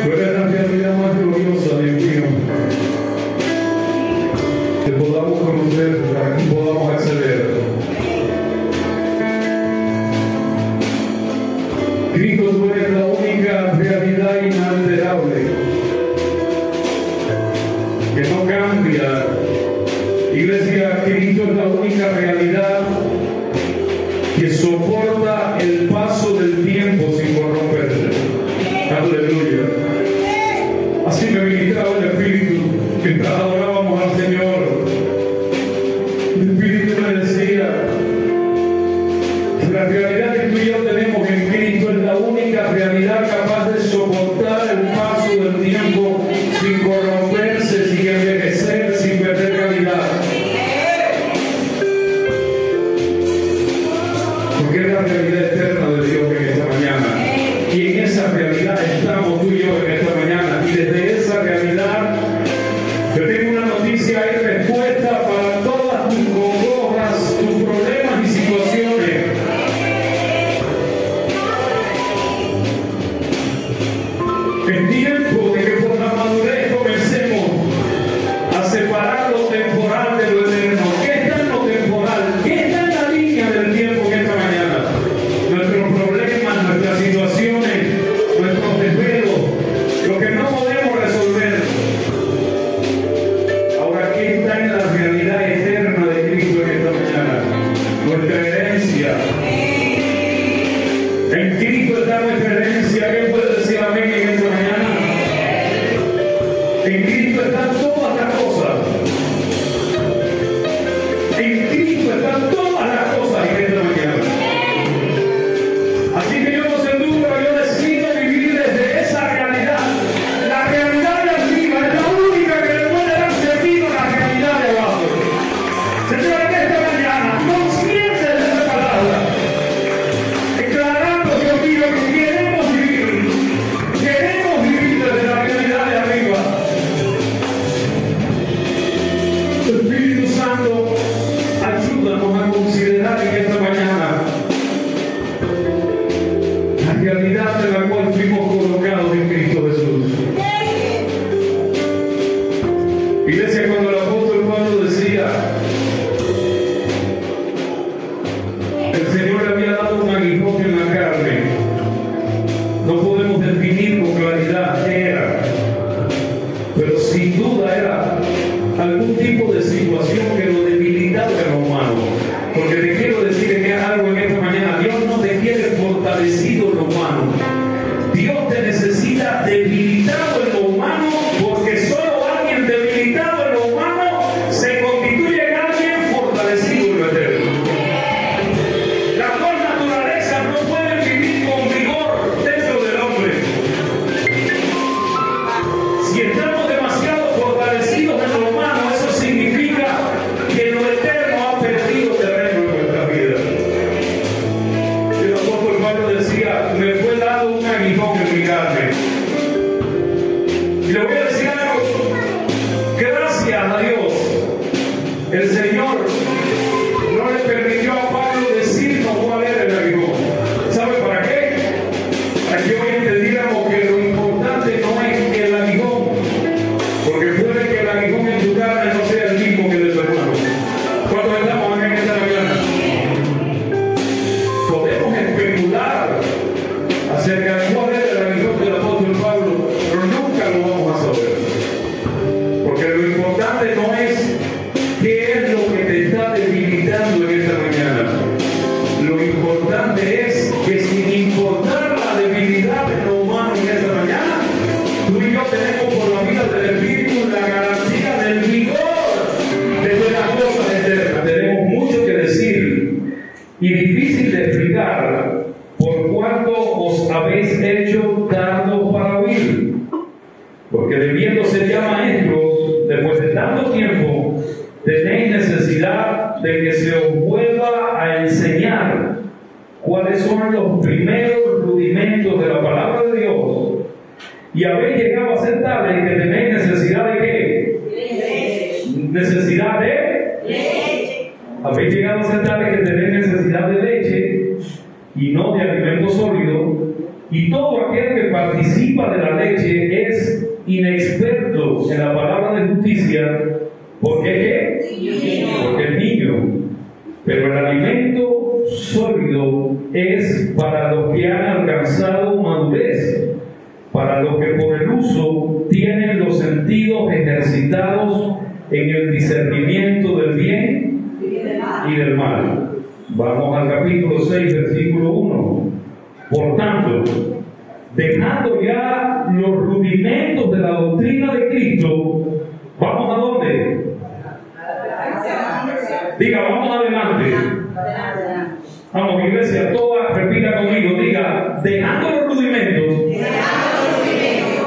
¿Cuál es la realidad más gloriosa, Dios mío? Que podamos conocer, que podamos acceder. Cristo, tú eres la única realidad inalterable, que no cambia. Iglesia, Cristo es la única realidad que soporta el paso del tiempo sin corromperse. Aleluya. Así me ministraba el Espíritu mientras adorábamos al Señor. El Espíritu me decía que la realidad que tú y yo tenemos en Cristo es la única realidad capaz de soportar el paso del tiempo sin corromperse, sin envejecer, sin perder calidad. Porque es la realidad eterna de Dios en esta mañana. Y en esa realidad estamos tú y yo en esta mañana. Y desde esa realidad, yo tengo una noticia y respuesta para todas tus congojas, tus problemas y situaciones. Es tiempo de que por la madurez comencemos a separar lo temporal de lo eterno. ¿Qué está en lo temporal? ¿Qué está en la línea del tiempo en esta mañana? Nuestros problemas, nuestras situaciones, nuestros desvelos, lo que no podemos resolver. Ahora, ¿qué está en la realidad eterna de Cristo en esta mañana? Nuestra herencia. En Cristo está nuestra herencia. ¿Qué puede decir amén en esta mañana? En Cristo están todas las cosas. En Cristo están todas las cosas en esta mañana. Así que yo no sé tú, pero yo decido vivir desde esa realidad. La realidad de arriba es la única que le puede dar sentido a la realidad de abajo. Señor, en esta mañana, conscientes de esa palabra, declarando, Dios mío, que queremos vivir desde la realidad de arriba. Espíritu Santo, ayúdanos a considerar en esta mañana la realidad de la cual fuimos colocados en Cristo Jesús. Iglesia, cuando el apóstol Pablo decía, el Señor le había dado un aguijón en la carne, no podemos definir con claridad qué era, pero sin duda era algún tipo de situación que lo debilitaba en lo humano. Porque te quiero decir que algo en esta mañana, Dios no te quiere fortalecido en lo humano. Dios te necesita debilitado en lo humano, porque solo alguien debilitado en lo humano se constituye en alguien fortalecido en lo eterno. Las dos naturalezas no pueden vivir con vigor dentro del hombre. Si estamos demasiado fortalecidos en lo humano, eso significa que lo eterno ha perdido terreno en nuestra vida. El apóstol Pablo decía, me fue dado un aguijón en mi carne. Y le voy a decir algo, gracias a Dios, el Señor no le permitió a Pablo decirnos cuál era el aguijón. ¿Sabe para qué? Para que hoy entendiéramos que lo importante no es el aguijón, porque puede que el aguijón en tu carne no sea el mismo que el de tu hermano. ¿Cuántos estamos en esta mañana? Podemos especular acerca de cuál era el aguijón del apóstol Pablo, pero nunca lo vamos a saber. Porque lo importante no es qué es lo que te está debilitando en esta mañana. Lo importante es que sin importar la debilidad de lo humano en esta mañana, tú y yo tenemos por la vida del Espíritu la garantía del vigor desde las cosas eternas. Tenemos mucho que decir y difícil de explicar por cuanto os habéis hecho tardos para oír. Porque debiendo ser ya maestros, después de tanto tiempo, tenéis necesidad de que se os vuelva a enseñar cuáles son los primeros rudimentos de la palabra de Dios. Y habéis llegado a ser tales que tenéis necesidad de ¿qué? Leche. ¿Necesidad de? Leche. Habéis llegado a ser tales que tenéis necesidad de leche y no de alimento sólido, Y todo aquel que participa de la leche es inexperto en la palabra de justicia. ¿Por qué? Porque es niño. Pero el alimento sólido es para los que han alcanzado madurez, para los que por el uso tienen los sentidos ejercitados en el discernimiento del bien y del mal. Vamos al capítulo 6, versículo 1. Por tanto, dejando ya los rudimentos de la doctrina de Cristo, ¿vamos a dónde? Diga, vamos adelante. Vamos, iglesia, todas, repita conmigo, diga, dejando los rudimentos.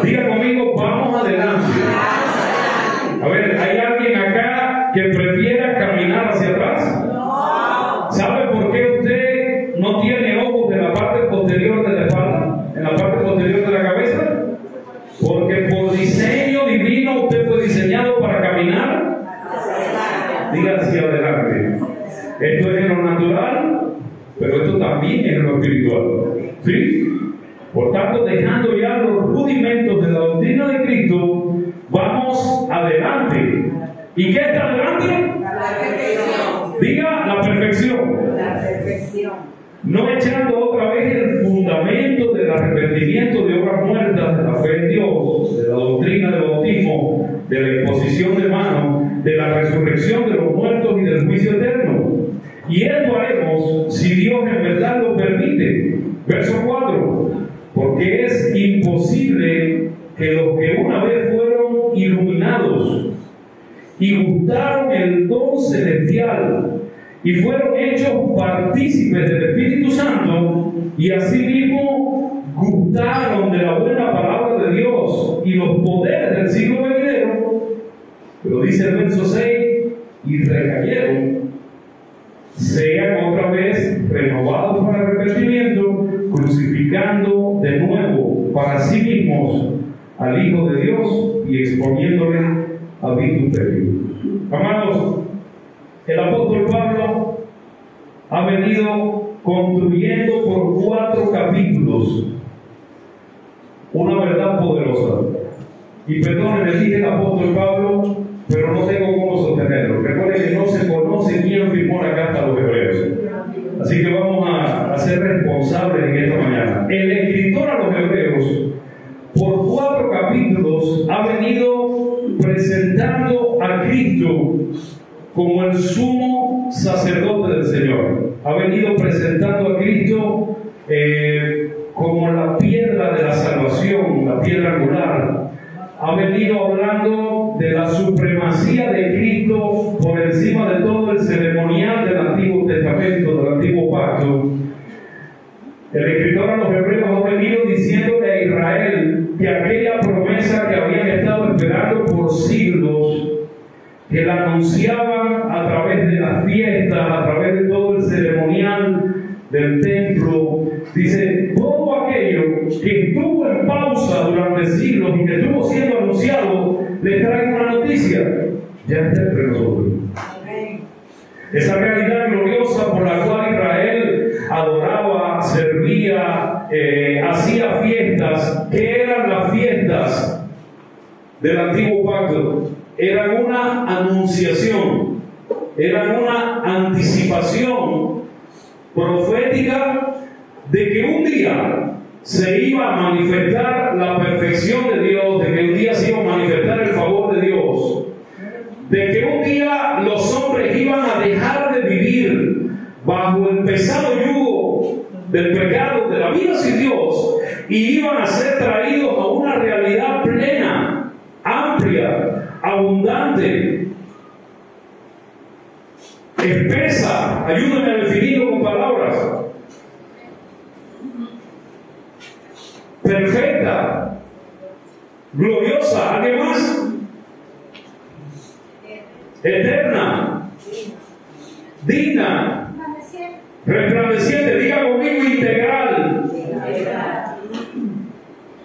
Diga conmigo, vamos adelante. A ver, ¿hay alguien acá que prefiera caminar hacia atrás? ¿Sabe por qué usted no tiene ojos en la parte posterior de la espalda? ¿En la parte posterior de la cabeza? Porque por diseño divino usted fue diseñado para caminar. Diga hacia adelante. Esto es en lo natural, pero esto también es en lo espiritual. ¿Sí? Por tanto, dejando ya los rudimentos de la doctrina de Cristo, vamos adelante. ¿Y qué está adelante? La perfección. Diga la perfección. La perfección. No echando otra vez el fundamento del arrepentimiento de obras muertas, de la fe en Dios, de la doctrina del bautismo, de la imposición de manos, de la resurrección de los muertos y del juicio eterno. Y esto haremos si Dios en verdad lo permite. Verso 4. Porque es imposible que los que una vez fueron iluminados y gustaron el don celestial y fueron hechos partícipes del Espíritu Santo y asimismo gustaron de la buena palabra de Dios y los poderes del siglo venidero, pero dice el verso 6, y recayeron, sean otra vez renovados para arrepentimiento, crucificando de nuevo para sí mismos al Hijo de Dios y exponiéndole a vituperio. Amados, el apóstol Pablo ha venido construyendo por 4 capítulos una verdad poderosa. Y perdónenme, dije el apóstol Pablo, pero no tengo cómo sostenerlo. Recuerden que no se conoce quién firmó la carta a los hebreos. Así que vamos a ser responsables en esta mañana. El escritor a los hebreos, por 4 capítulos, ha venido presentando a Cristo como el sumo sacerdote del Señor. Ha venido presentando a Cristo como la piedra de la salvación, la piedra angular. Ha venido hablando de la supremacía de Cristo por encima de todo el ceremonial del Antiguo Testamento, del Antiguo Pacto. El escritor a los hebreos ha venido diciéndole a Israel que aquella promesa que habían estado esperando por siglos, que la anunciaban a través de las fiestas, a través de todo el ceremonial del templo, dice, todo aquello que estuvo en pausa durante siglos y que estuvo siendo anunciado, les trae una noticia: ya está entre nosotros. Esa realidad gloriosa por la cual Israel adoraba, servía, hacía fiestas. ¿Qué eran las fiestas del Antiguo Pacto? Eran una anunciación, eran una anticipación profética de que un día se iba a manifestar la perfección de Dios, de que un día se iba a manifestar el favor de Dios, de que un día los hombres iban a dejar de vivir bajo el pesado yugo del pecado, de la vida sin Dios, y iban a ser traídos a una realidad plena, amplia, abundante, espesa. Ayúdame a definirlo con palabras. Perfecta, gloriosa, ¿alguien más? Eterna, digna, resplandeciente. Diga conmigo, integral.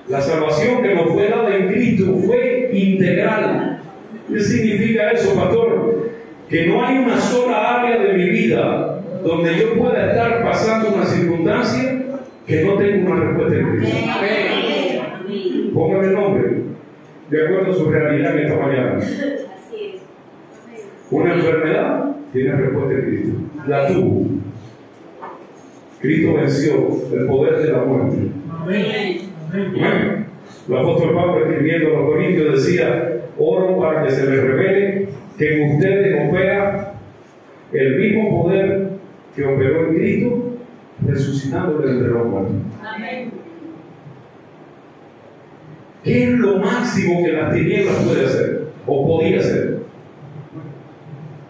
La salvación que nos fue dada en Cristo fue integral. ¿Qué significa eso, pastor? Que no hay una sola área de mi vida donde yo pueda estar pasando una circunstancia que no tenga una respuesta en Cristo. Póngale el nombre de acuerdo a su realidad en esta mañana. Una enfermedad tiene respuesta en Cristo. La tuvo. Cristo venció el poder de la muerte. Amén. El apóstol Pablo, escribiendo a los Corintios, decía: oro para que se les revele que en ustedes opera el mismo poder que operó en Cristo, resucitándole entre los muertos. ¿Qué es lo máximo que las tinieblas puede hacer o podía hacer?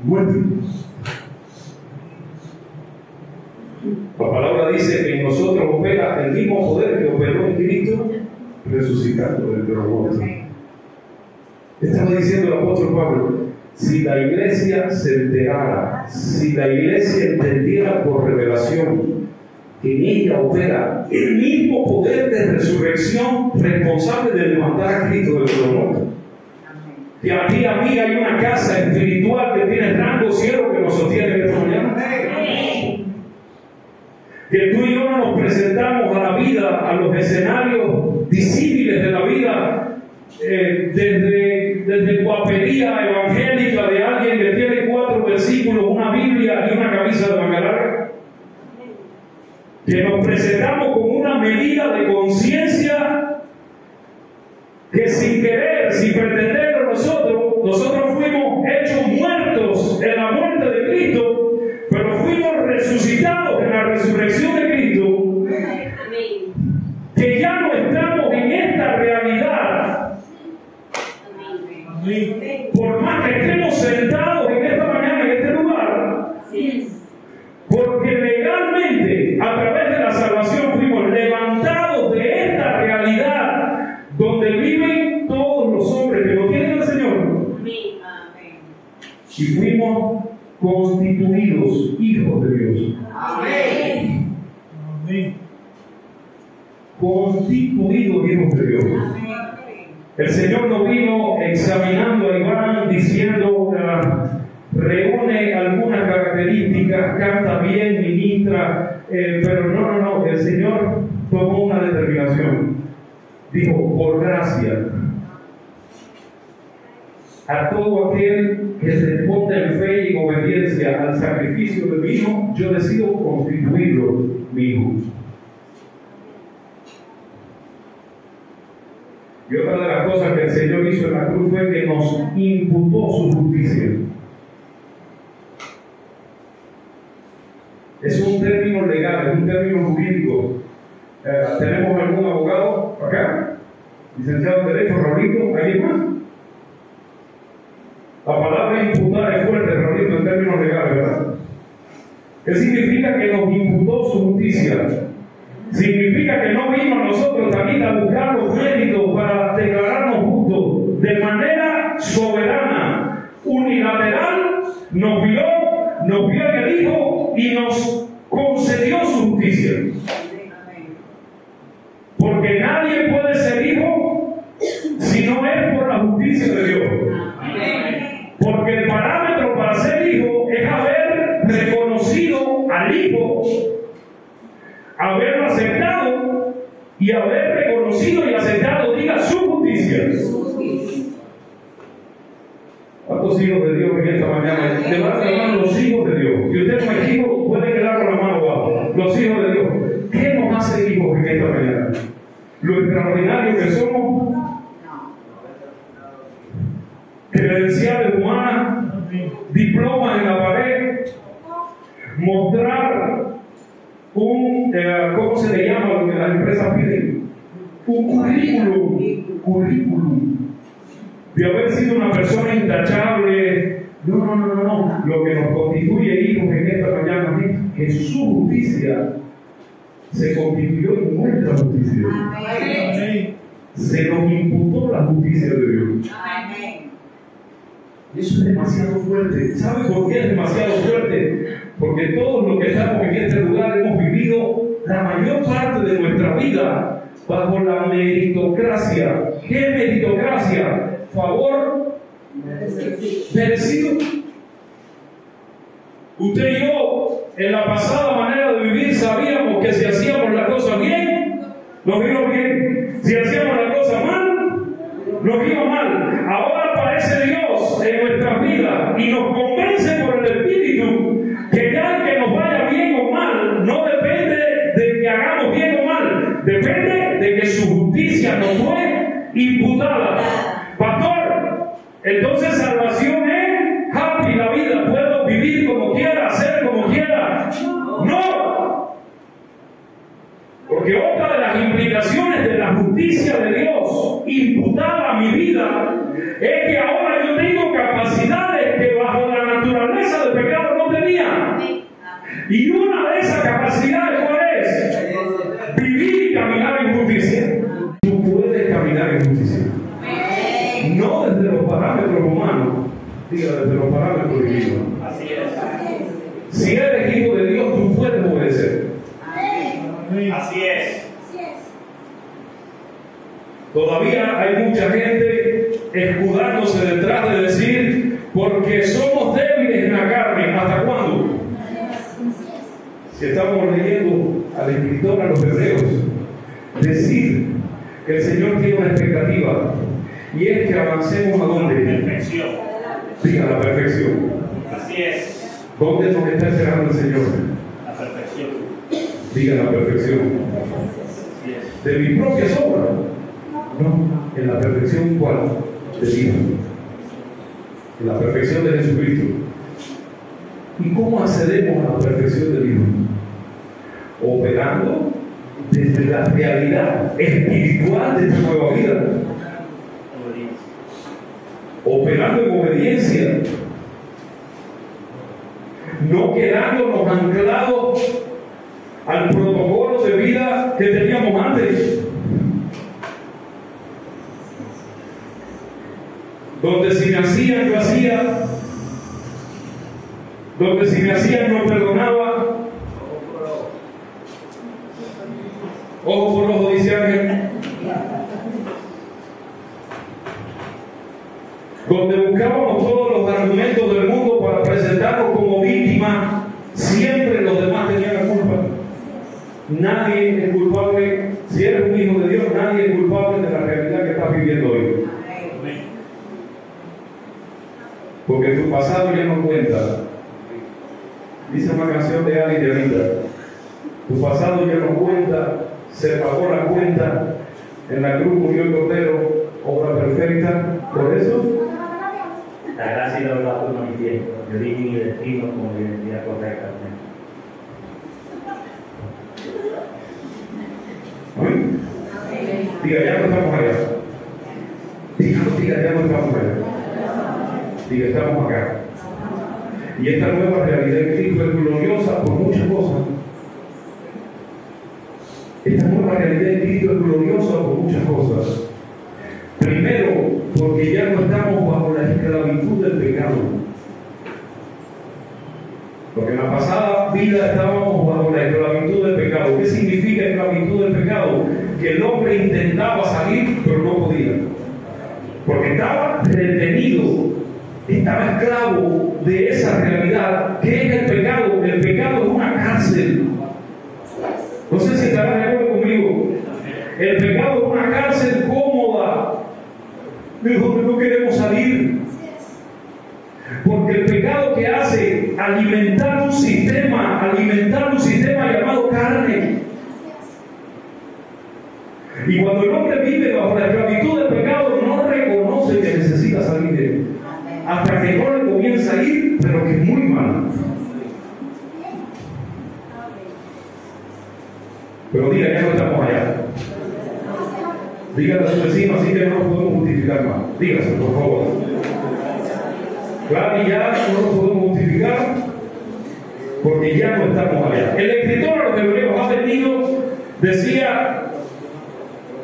Muerte. La palabra dice que en nosotros opera el mismo poder que operó en Cristo, resucitando entre los muertos. Estaba diciendo el apóstol Pablo: si la iglesia se enterara, si la iglesia entendiera por revelación que en ella opera el mismo poder de resurrección responsable de levantar a Cristo de los muertos, que a ti y a mí hay una casa espiritual que tiene rango cielo que nos sostiene en esta mañana, que tú y yo no nos presentamos a la vida, a los escenarios disímiles de la vida, desde guapería evangélica de alguien que tiene 4 versículos, una Biblia y una camisa de manga larga, que nos presentamos con una medida de conciencia que sin querer, sin pretenderlo nosotros fuimos hechos muertos en la muerte de Cristo, pero fuimos resucitados en la resurrección de Cristo, que ya no estamos en esta realidad. Por más que estemos sentados en esta mañana en este lugar, porque legalmente a través de la salvación fuimos levantados de esta realidad donde viven todos los hombres que no tienen al Señor, y fuimos constituidos hijos de Dios. Amén. Constituidos hijos de Dios. El Señor nos vino examinando a Iván, diciendo: reúne algunas características, canta bien, ministra, pero no, el Señor tomó una determinación. Dijo: por gracia, a todo aquel que responde en fe y en obediencia al sacrificio de mi Hijo, yo decido constituirlo mi Hijo. Y otra de las cosas que el Señor hizo en la cruz fue que nos imputó su justicia. Es un término legal, es un término jurídico. ¿Tenemos algún abogado acá? Licenciado en Derecho, Raulito, ¿alguien más? La palabra imputar es fuerte, Raulito, en términos legales, ¿verdad? ¿Qué significa que nos imputó su justicia? Significa que no vino a nosotros también a buscar los méritos para declararnos justos. De manera soberana, unilateral, nos vio en el Hijo y nos concedió su justicia. Porque nadie puede ser hijo si no es por la justicia de Dios. Porque el parámetro para ser hijo es haber reconocido al Hijo, haberlo aceptado y haber reconocido y aceptado, diga, su justicia. ¿Cuántos hijos de Dios en esta mañana? Levanten la mano los hijos de Dios. Si usted no es hijo, puede quedar con la mano abajo. Los hijos de Dios. ¿Qué nos hace hijos en esta mañana? Lo extraordinario que somos. Credenciales humanas, diplomas en la pared, mostrar ¿cómo se le llama lo que las empresas piden? Un currículum. De haber sido una persona intachable. No. Lo que nos constituye hijos en esta mañana es que su justicia se constituyó en nuestra justicia. Amén. Se nos imputó la justicia de Dios. Amén. Eso es demasiado fuerte. ¿Sabe por qué es demasiado fuerte? Porque todos los que estamos en este lugar hemos vivido la mayor parte de nuestra vida bajo la meritocracia. ¿Qué meritocracia? Favor merecido. Usted y yo en la pasada manera de vivir sabíamos que si hacíamos la cosa bien, nos iba bien. Si hacíamos la cosa mal, nos iba mal. Ahora aparece Dios en nuestras vidas y nos convence por el Espíritu que ya el que nos vaya bien o mal no depende de que hagamos bien o mal, depende de que su justicia nos fue imputada. Pastor, entonces salvación es happy la vida, puedo vivir como quiera, hacer como quiera. No, porque otra de las implicaciones de la justicia de Dios imputada a mi vida es que ahora yo tengo capacidades que bajo la naturaleza del pecado no tenía. Y una de esas capacidades, ¿cuál es? Vivir y caminar en justicia. Tú puedes caminar en justicia. No desde los parámetros humanos, diga desde los parámetros divinos. Así es. Si eres hijo de Dios, tú puedes obedecer. Así es. Todavía hay mucha gente escudándose detrás de decir, porque somos débiles en la carne. ¿Hasta cuándo? Si estamos leyendo al escritor a los Hebreos, decir que el Señor tiene una expectativa, y es que avancemos a dónde? Perfección. Diga la perfección. Así es. ¿Dónde nos está esperando el Señor? La perfección. Diga la perfección. Así es. ¿De mis propias obras? No, en la perfección ¿cuál? De Dios. En la perfección de Jesucristo. ¿Y cómo accedemos a la perfección de Dios? Operando desde la realidad espiritual de tu nueva vida. Operando en obediencia. No quedándonos anclados al protocolo de vida que teníamos antes. Donde si me hacían, yo hacía. Donde si me hacían, no perdonaba. Ojo por ojo, dice Ángel. Donde buscábamos todos los argumentos del mundo para presentarnos como víctimas, siempre los demás tenían la culpa. Nadie es culpable. Si eres un hijo de Dios, nadie es culpable de la realidad que estás viviendo hoy. Porque tu pasado ya no cuenta. Dice una canción de Ali de Anita. Tu pasado ya no cuenta, se pagó la cuenta, en la cruz murió el Cordero, obra perfecta. Por eso, la gracia y la verdad fue manifiesto. Yo di mi destino como identidad correcta. ¿amén? Diga, ya no estamos allá. Diga, ya no estamos allá. Diga, estamos acá. Y esta nueva realidad en Cristo es gloriosa por muchas cosas. Esta nueva realidad en Cristo es gloriosa por muchas cosas. Primero, porque ya no estamos bajo la esclavitud del pecado. Porque en la pasada vida estábamos bajo la esclavitud del pecado. ¿Qué significa esclavitud del pecado? Que el hombre intentaba salir, pero no podía. Porque estaba retenido. Estaba esclavo de esa realidad. ¿Qué es el pecado? El pecado es una cárcel. No sé si estarás de acuerdo conmigo. El pecado es una cárcel cómoda de donde no queremos salir. Porque el pecado que hace alimentar un sistema llamado carne. Y cuando el hombre vive bajo la esclavitud del pecado, no reconoce que necesita salir de él. Hasta que no le comienza a ir, pero que es muy mal. Pero diga, ya no estamos allá. Dígale a su vecino, así que no nos podemos justificar más. Dígase, por favor. Claro, y ya no nos podemos justificar porque ya no estamos allá. El escritor a los Hebreos ha venido, decía,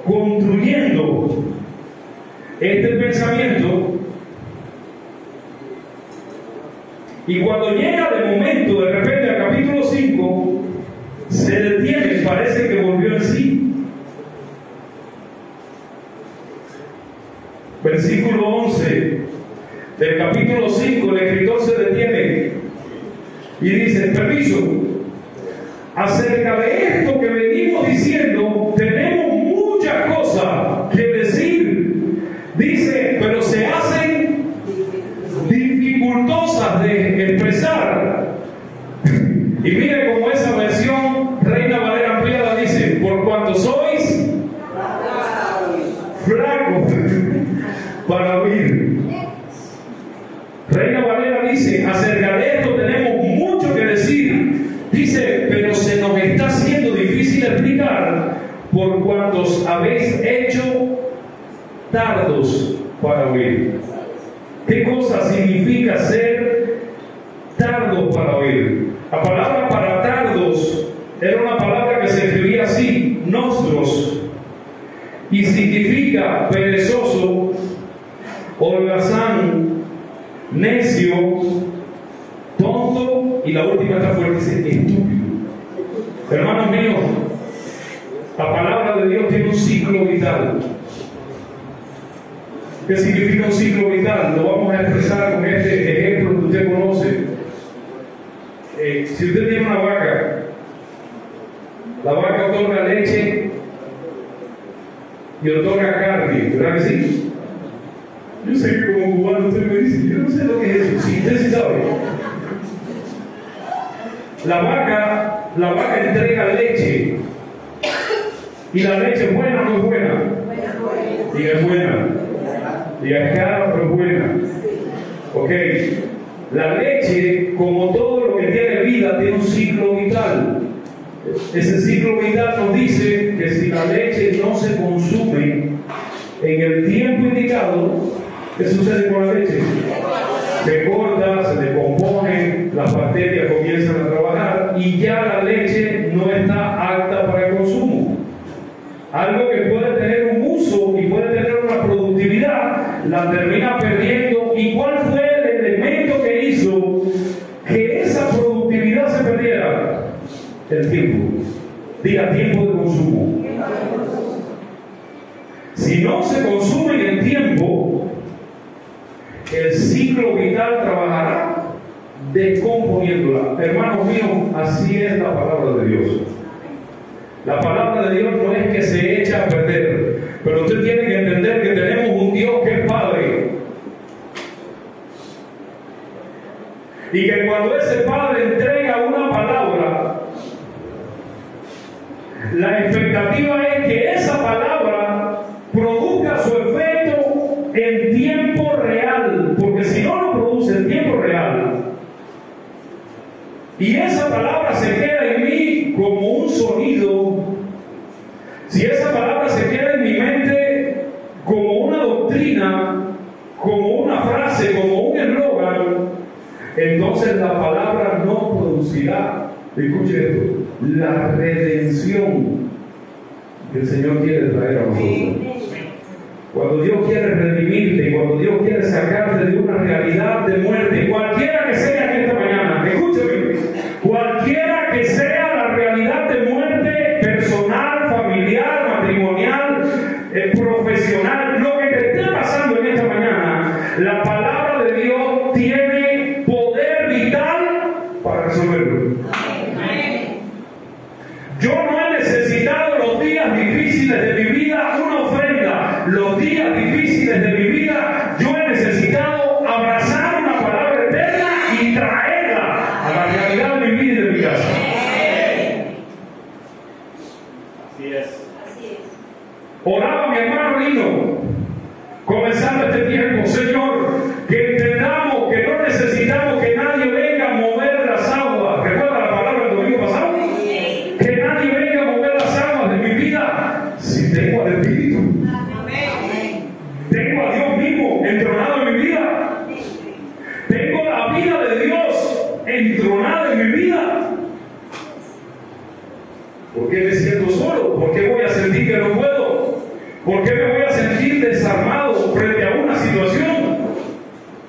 construyendo este pensamiento. Y cuando llega de momento, de repente, al capítulo 5, se detiene, parece que volvió en sí. Versículo 11 del capítulo 5, el escritor se detiene y dice, permiso, acerca de esto que venimos diciendo, tenemos muchas cosas que decir. Dice, pero se hacen dificultosas de expresar. Y mire cómo esa versión Reina Valera ampliada dice, por cuanto sois flacos para oír. Reina Valera dice, acerca de esto tenemos mucho que decir. Dice, pero se nos está haciendo difícil explicar por cuantos habéis hecho tardos para oír. ¿Qué cosa significa ser tardos para oír? La palabra para tardos era una palabra que se escribía así, nostros, y significa perezoso, holgazán, necio, tonto, y la última está fuerte, dice estúpido. Hermanos míos, la palabra de Dios tiene un ciclo vital. ¿Qué significa un ciclo vital? Lo vamos a expresar con este ejemplo que usted conoce. Si usted tiene una vaca, la vaca otorga leche y otorga carne, ¿verdad que sí? Yo sé que como cubano usted me dice, yo no sé lo que es eso. Sí, usted sí sabe. La vaca entrega leche. ¿Y la leche es buena o no es buena? Diga, es buena. Diga, es cara pero es buena. Ok. La leche, como todo lo que tiene vida, tiene un ciclo vital. Ese ciclo vital nos dice que si la leche no se consume en el tiempo indicado, ¿qué sucede con la leche? Se corta, se decompone, las bacterias comienzan a trabajar y ya la leche no está apta para el consumo. Algo que puede tener un uso y puede tener una productividad, la termina perdiendo. ¿Y cuál fue el elemento que hizo que esa productividad se perdiera? El tiempo. Diga, tiempo de consumo. Si no se consume en el tiempo, el ciclo vital trabajará descomponiéndola. Hermanos míos, así es la palabra de Dios. La palabra de Dios no es que se echa a perder, pero usted tiene que entender que tenemos un Dios que es Padre. Y que cuando ese Padre entrega una palabra, la expectativa es que esa palabra produzca su efecto en tiempo real, porque si no lo produce en tiempo real, y esa palabra se queda en mí como un sonido, si esa palabra se queda en mi mente como una doctrina, como una frase, como un eslogan, entonces la palabra no producirá, escuche esto, la redención que el Señor quiere traer a nosotros. Cuando Dios quiere redimirte, cuando Dios quiere sacarte de una realidad de muerte, cualquiera que sea en esta mañana, escúcheme, cualquiera que sea la realidad de muerte personal, familiar, matrimonial, profesional, lo que te esté pasando en esta mañana, la palabra de Dios tiene poder vital para resolverlo. Yo no he necesitado los días difíciles de mi vida una ofrenda. Los días difíciles de mi vida yo he necesitado abrazar una palabra eterna y traerla a la realidad de mi vida y de mi casa. Así es. Oraba mi hermano Lino, comenzando este tiempo, Señor, que entendamos que no necesitamos que nadie venga a mover las aguas. ¿Recuerda la palabra del domingo pasado? Que nadie venga a mover las aguas de mi vida si tengo al Espíritu. Tengo a Dios mismo entronado en mi vida. Tengo la vida de Dios entronada en mi vida. ¿Por qué me siento solo? ¿Por qué voy a sentir que no puedo? ¿Por qué me voy a sentir desarmado frente a una situación?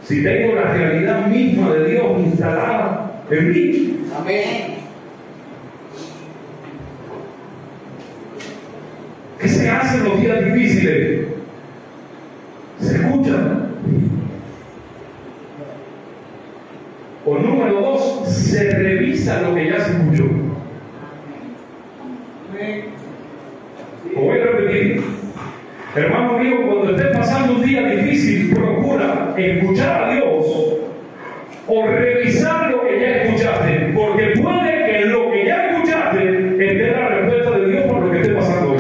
Si tengo la realidad misma de Dios instalada en mí. Amén. ¿Qué se hace en los días difíciles? Se escuchan. O número 2, se revisa lo que ya se escuchó. pasando un día difícil, procura escuchar a Dios o revisar lo que ya escuchaste, porque puede que en lo que ya escuchaste esté la respuesta de Dios por lo que esté pasando hoy.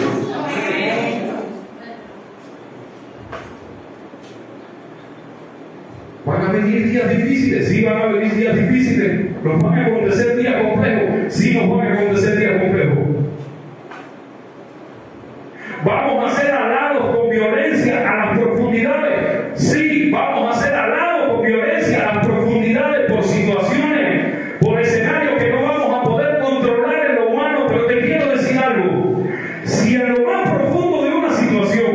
Van a venir días difíciles, sí van a venir días difíciles, nos van a acontecer días complejos, sí nos van a acontecer días complejos. Vamos a ser alados con violencia a las profundidades, sí, vamos a ser alados con violencia a las profundidades por situaciones, por escenarios que no vamos a poder controlar en lo humano, pero te quiero decir algo, si en lo más profundo de una situación,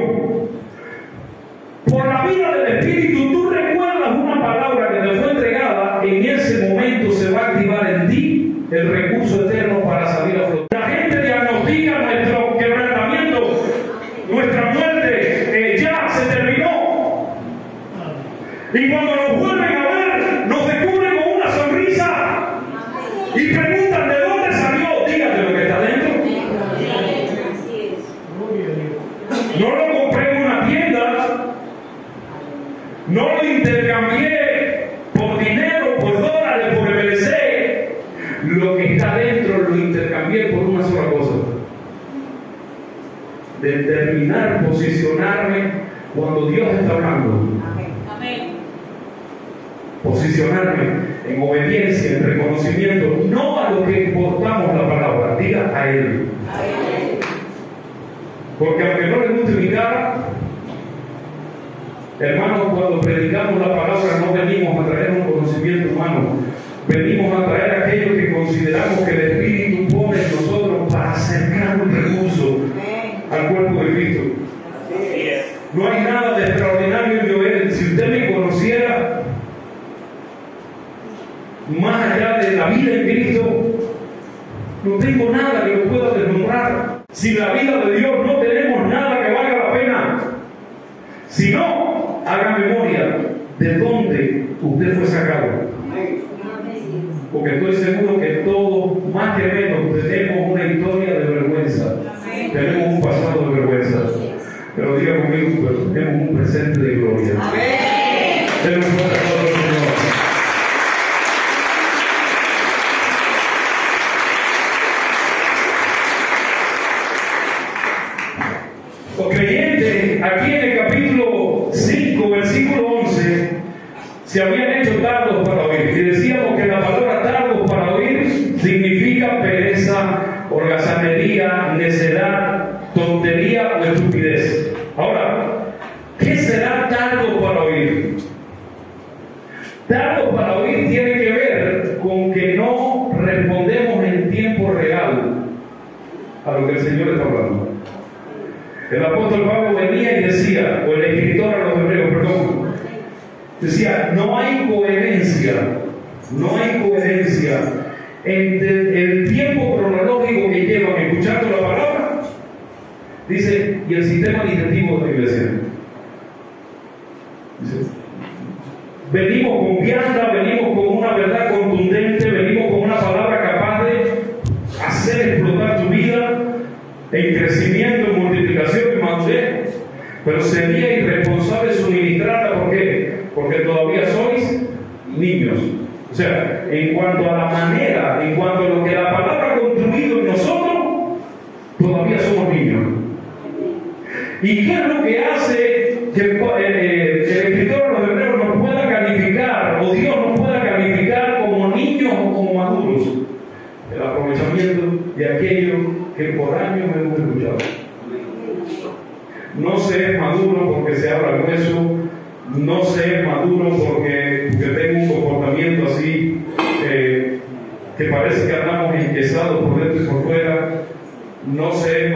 por la vida del Espíritu, tú recuerdas una palabra que te fue entregada, en ese momento se va a activar en ti el recurso eterno para salir a flote. La gente diagnostica nuestro quebrantamiento, nuestra muerte, ya se terminó. Y cuando nos vuelven a ver, nos descubren con una sonrisa y preguntan de dónde salió. Dígate lo que está dentro. No lo compré en una tienda. No lo intercambié por dinero, por dólares, por MLC. Lo que está dentro lo intercambié por una sola cosa. Determinar, posicionarme cuando Dios está hablando. Amén. Posicionarme en obediencia, en reconocimiento, no a lo que portamos la palabra, diga a Él. Porque aunque no le guste mi cara, hermanos, cuando predicamos la palabra no venimos a traer un conocimiento humano, venimos a traer aquello que consideramos que el Espíritu pone en nosotros para acercar un recurso al cuerpo de Cristo. No hay nada de extraordinario en llover. Si usted me conociera más allá de la vida en Cristo, no tengo nada que lo pueda deslumbrar. Sin la vida de Dios no tenemos nada que valga la pena. Si no, haga memoria de dónde usted fue sacado. Porque estoy seguro que todos, más que menos, tenemos una historia de vergüenza. Tenemos un pasado de vergüenza. Pero diga conmigo, pero tenemos un presente de gloria. Tenemos un pasado de Señor. Los creyentes, aquí en el capítulo 5, versículo 11, se habían hecho tardos para oír. Y decíamos que la palabra tardos para oír significa pereza, holgazanería, necedad, tontería o estupidez. Ahora, ¿qué será tardo para oír? Tardo para oír tiene que ver con que no respondemos en tiempo real a lo que el Señor está hablando. El apóstol Pablo venía y decía, o el escritor a los hebreos, perdón, decía, no hay coherencia entre el tiempo cronológico que llevan escuchando la palabra, dice, y el sistema digestivo de la iglesia. Dice, venimos con vianda, venimos con una verdad contundente, venimos con una palabra capaz de hacer explotar tu vida en crecimiento, en multiplicación y madurez, pero sería irresponsable suministrarla. ¿Por qué? Porque todavía sois niños. O sea, en cuanto a la manera, en cuanto a lo que la palabra ha construido en nosotros, todavía somos niños. ¿Y qué es lo que hace que el escritor de los hebreos nos pueda calificar, o Dios nos pueda calificar como niños o como maduros? El aprovechamiento de aquello que por años hemos escuchado. No se es maduro porque se abra el hueso, no se es maduro porque tengo un comportamiento así que parece que andamos enquesados por dentro y por fuera. No se es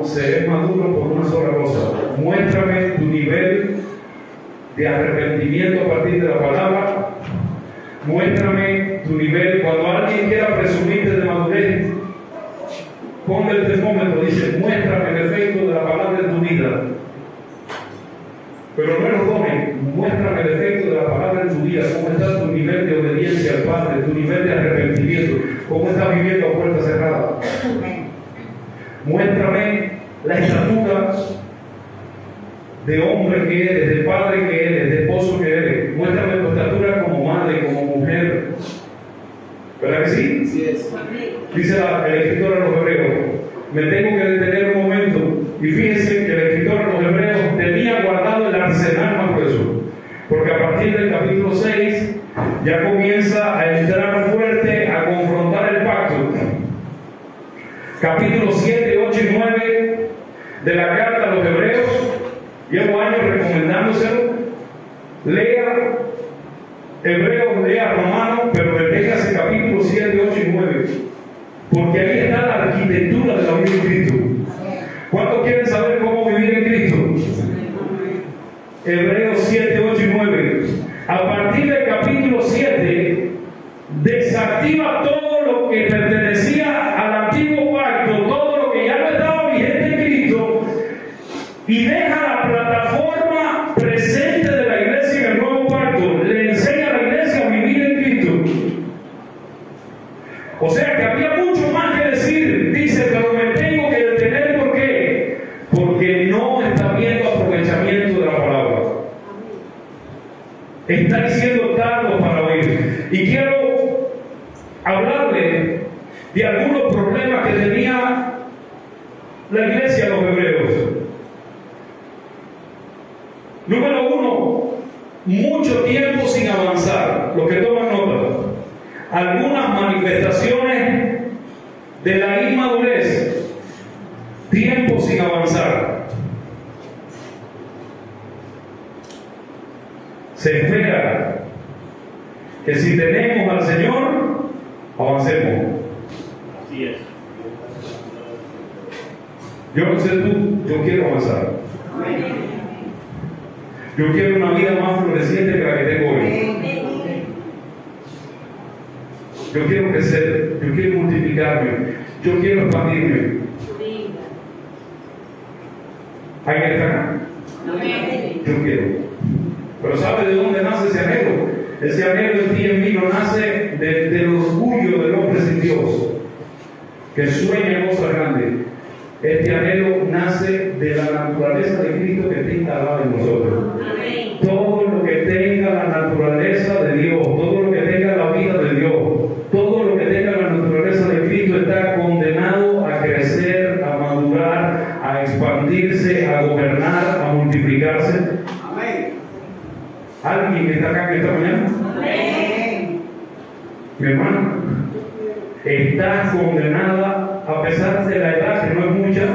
se es maduro por una sola cosa. Muéstrame tu nivel de arrepentimiento a partir de la palabra. Muéstrame tu nivel. Cuando alguien quiera presumirte de madurez, ponle el termómetro, dice, muéstrame el efecto de la palabra en tu vida. Pero no lo pone, muéstrame el efecto de la palabra en tu vida, cómo está tu nivel de obediencia al Padre, tu nivel de arrepentimiento, cómo estás viviendo a puerta cerrada. Muéstrame la estatura de hombre que eres, de padre que eres, de esposo que eres. Muéstrame tu estatura como madre, como mujer. ¿Verdad que sí? Sí es. Dice el escritor a los hebreos. Me tengo que detener un momento. Y fíjense que el escritor a los hebreos tenía guardado el arsenal más grueso. Porque a partir del capítulo 6 ya comienza a entrar fuerte a confrontar el pacto. Capítulo 7, 8 y 9 de la carta a los hebreos. Llevo años recomendándoselo. Lea Hebreos, lea Romanos, pero deténgase capítulo 7, 8 y 9. Porque ahí está la arquitectura de la vida en Cristo. ¿Cuántos quieren saber cómo vivir en Cristo? Hebreos 7, 8 y 9. A partir del capítulo 7, desactiva todo lo que pertenecía al antiguo pacto, todo lo que ya no estaba vigente en Cristo, y deja la plataforma presente de la iglesia en el nuevo pacto. Le enseña a la iglesia a vivir en Cristo. O sea que había mucho más que decir. Dice, pero me tengo que detener. ¿Por qué? Porque no está viendo aprovechamiento de la palabra. Está diciendo tardo para oír. Y quiero hablarle de algunos problemas que tenía la iglesia de los hebreos. Número uno, mucho tiempo sin avanzar. Los que toman nota, algunas manifestaciones de la inmadurez, tiempo sin avanzar. Se espera que si tenemos al Señor, avancemos. Así es. Yo no sé tú, yo quiero avanzar. Yo quiero una vida más floreciente que la que tengo hoy. Yo quiero crecer, yo quiero multiplicarme, yo quiero expandirme. ¿Alguien está acá? Yo quiero. Pero ¿sabe de dónde nace ese anhelo? Ese anhelo en ti y en mí no nace del orgullo del hombre sin Dios, que sueña en cosas grandes. Este anhelo nace de la naturaleza de Cristo que está instalada en nosotros. Todo lo que tenga la naturaleza de Dios, todo lo que tenga la vida de Dios, todo lo que tenga la naturaleza de Cristo está condenado a crecer, a madurar, a expandirse, a gobernar, a multiplicarse. Amén. ¿Alguien que está acá esta mañana? Amén. Mi hermano, está condenada a pesar de la edad que no es mucha,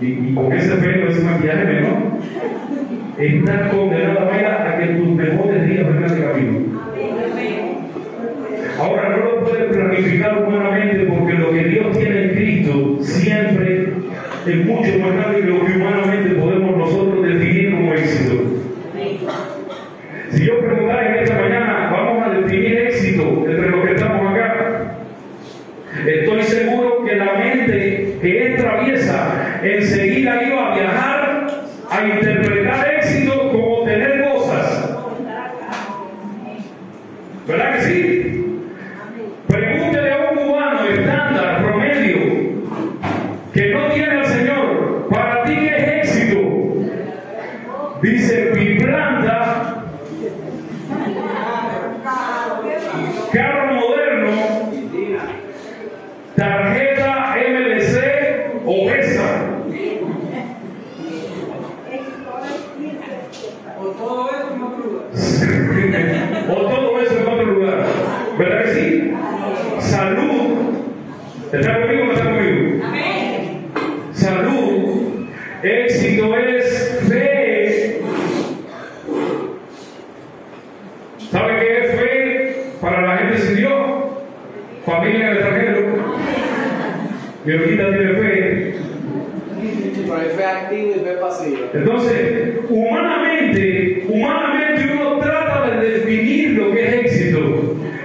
y con ese pelo, ese maquillaje menor, está condenada, vaya, a que tus mejores días vengan de camino. Ahora no lo puedes planificar humanamente, porque lo que Dios tiene en Cristo siempre es mucho más grande que lo que humanamente podemos nosotros definir como éxito. Si yo preguntara en esta mañana, vamos a definir éxito entre los que estamos acá, estoy seguro que la mente que es traviesa enseguida iba a viajar a interpretar éxito como tener cosas. ¿Verdad que sí? Pregúntele a un cubano estándar, promedio, que no tiene al Señor, ¿para ti qué es éxito? Dice, mi planta, carro moderno, tarjeta MLC obesa. O todo eso en otro lugar. O todo eso en otro lugar. ¿Verdad que sí? Salud. ¿Está conmigo o no está conmigo? Salud. Éxito es fe. ¿Sabe qué es fe para la gente sin Dios? Familia en el extranjero. Mi hojita tiene fe. Pero hay fe activa y fe pasiva. Entonces, humanamente uno trata de definir lo que es éxito.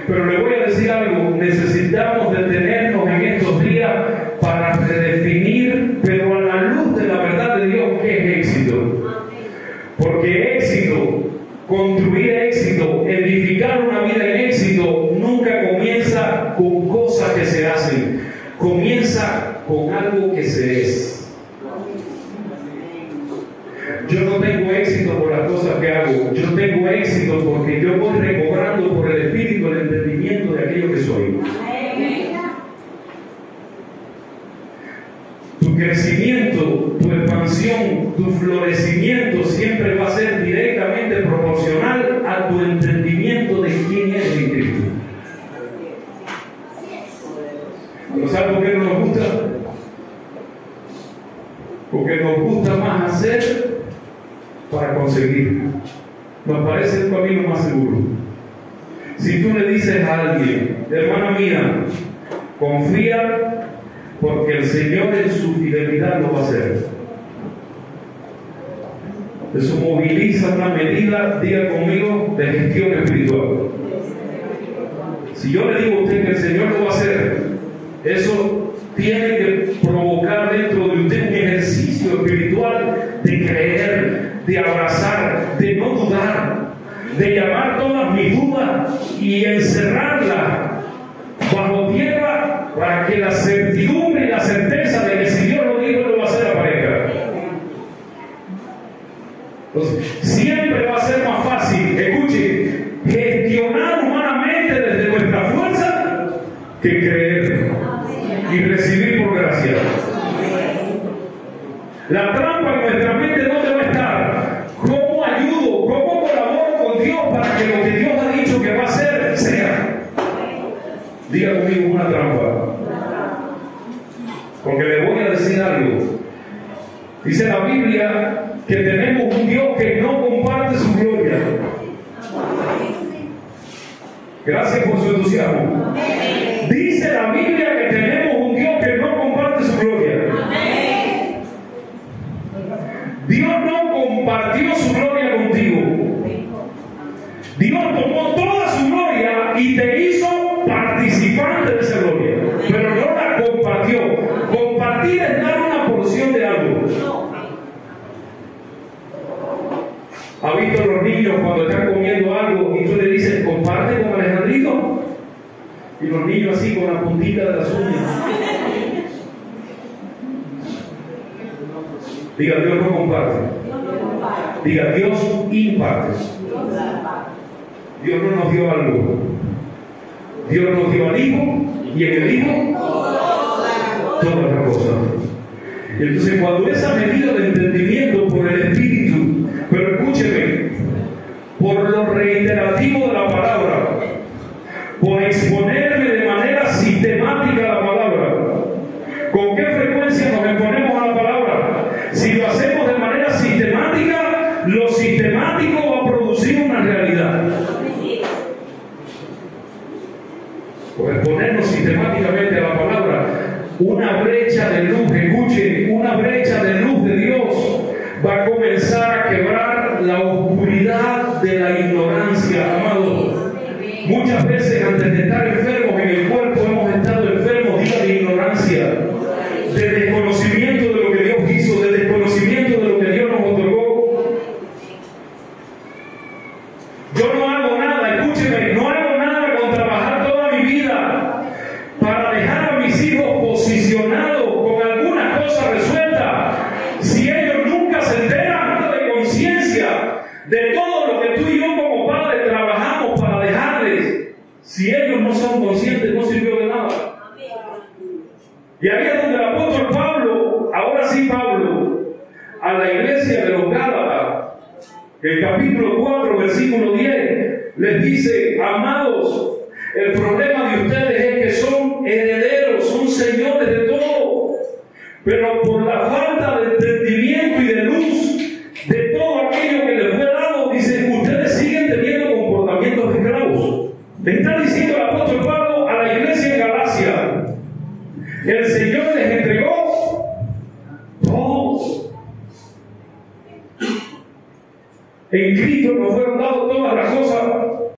Pero le voy a decir algo, necesitamos detenernos en estos días para redefinir, pero a la luz de la verdad de Dios, qué es éxito. Porque éxito, construir éxito, edificar una vida en éxito, nunca comienza con cosas que se hacen, comienza con algo que se es. Yo no tengo las cosas que hago. Yo tengo éxito porque yo voy recobrando por el Espíritu el entendimiento de aquello que soy. Tu crecimiento, tu expansión, tu florecimiento siempre va a ser directamente proporcional a tu entendimiento de quién eres en Cristo. ¿Pero sabes por qué no nos gusta? Porque nos gusta más hacer para conseguir. Nos parece el camino más seguro. Si tú le dices a alguien, hermana mía, confía porque el Señor en su fidelidad lo va a hacer. Eso moviliza una medida, diga conmigo, de gestión espiritual. Si yo le digo a usted que el Señor lo va a hacer, eso tiene que provocar dentro de usted un ejercicio espiritual de creer, de abrazar, de no dudar, de llamar todas mis dudas y encerrarlas bajo tierra para que la certidumbre y la certeza de que si Dios lo dijo, lo va a hacer aparezca. Entonces, siempre va a ser más fácil, escuche, gestionar humanamente desde nuestra fuerza que creer y recibir por gracia. La trampa en nuestra mente no debe estar. ¿Cómo ayudo? ¿Cómo colaboro con Dios para que lo que Dios ha dicho que va a hacer sea? Diga conmigo una trampa. Porque le voy a decir algo. Dice la Biblia que tenemos un Dios que no comparte su gloria. Gracias por su entusiasmo. Dice la Biblia que tenemos un Dios que no comparte su gloria. Dios no compartió su gloria contigo. Dios tomó toda su gloria y te hizo participante de esa gloria, pero no la compartió. Compartir es dar una porción de algo. ¿Ha visto los niños cuando están comiendo algo y tú le dices, comparte con Alejandrito? Y los niños así con la puntita de las uñas. Diga, Dios no comparte. Diga, Dios imparte. Dios no nos dio algo. Dios nos dio al Hijo y en el Hijo todas las cosas. Y entonces cuando esa medida de entendimiento por el Espíritu, pero escúcheme, por lo reiterativo de la palabra, por exponerme de manera sistemática a la palabra, ¿con qué frecuencia nos exponemos a la palabra? Si lo hacemos de manera sistemática, lo sistemático va a producir una realidad. Por exponernos sistemáticamente a la palabra, una brecha de luz, escuche, una brecha de luz de Dios va a comenzar a quebrar la oscuridad de la ignorancia, amado. Muchas veces antes de estar enfermos en el cuerpo hemos estado enfermos, diga, de ignorancia, de desconocimiento de lo que Dios hizo, de desconocimiento de lo que Dios nos otorgó. Yo no hago nada, escúcheme, no hago nada con trabajar toda mi vida para dejar a mis hijos posicionados con algunas cosas resueltas, si ellos nunca se enteran de conciencia de todo lo que tú y yo como padres trabajamos para dejarles. Si ellos no son conscientes, no sirvió de nada. Y ahí es donde el apóstol Pablo, ahora sí Pablo, a la iglesia de los Gálatas, el capítulo 4, versículo 10, les dice, amados, el problema de ustedes es que son herederos, son señores de todo, pero por la falta de entendimiento y de luz de todo aquello que les fue dado, dice, ustedes siguen teniendo comportamientos de esclavos. Le está diciendo el apóstol Pablo a la iglesia en Galacia, el Señor les entregó todos. En Cristo nos fueron dadas todas las cosas